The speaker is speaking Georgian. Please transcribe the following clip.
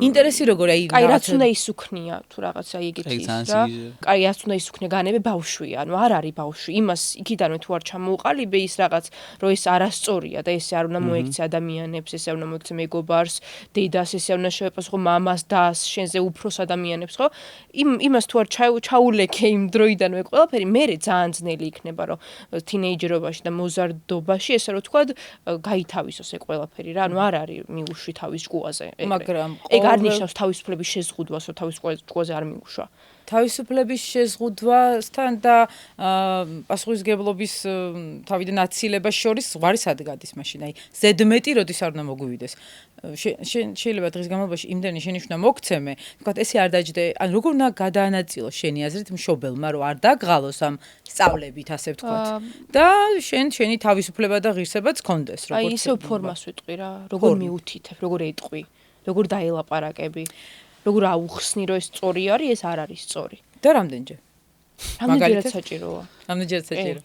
ინტერესი როგორია იგი კაი რაც უნდა ისუქნია თუ რაღაცა ეგეთი ის რა კაი რაც უნდა ისუქნია განები ბავშვია ანუ არ არის ბავშვი იმას იქიდანვე თუ არ ჩამოუყალიბე ის რაღაც რომ ეს არასწორია და ესე არ უნდა მოექცე ადამიანებს ესე არ უნდა მოექცე მეგობარს დედას ესე არ უნდა შეეპასხო მამას დას შენზე უფროს ადამიანებს ხო იმას თუ არ ჩაულექე იმ დროიდანვე ყველაფერი მე ძალიან ძნელი იქნება რომ თინეიჯერობაში და მოზარდობაში ესე რომ თქვა გაითავისოს ეს ყველაფერი რა ანუ არ არის მიუშვი თავის ჭკუაზე მაგრამ ეგ არ ნიშნავს თავისუფლების შეზღუდვას რომ თავის ჭკუაზე არ მიუშვა თავისუფლების შეზღუდვასთან და პასუხისმგებლობის თავიდან აცილებას შორის ზღვარი სად გადის მაშინ აი ზედმეტი როდის არ უნდა მოგვივიდეს შეიძლება დღის განმავლობაში იმდენი შენი უნდა მოგცემე თქვა ესე არ დაჯდე ან როგორ უნდა გადაანაწილო შენი აზრით მშობელმა რომ არ დაგღალოს ამ სწავლებით ასე ვთქვათ და შენი თავისუფლება და ღირსებაც გქონდეს როგორც აი ისევ ფორმას ვიტყვი რა როგორ მიუთითებ როგორ ეტყვი როგორ დაელაპარაკები როგორ აუხსნი რომ ეს სწორი არის ეს არ არის სწორი და რამდენჯერ რამდენჯერაც საჭიროა რამდენჯერაც საჭირო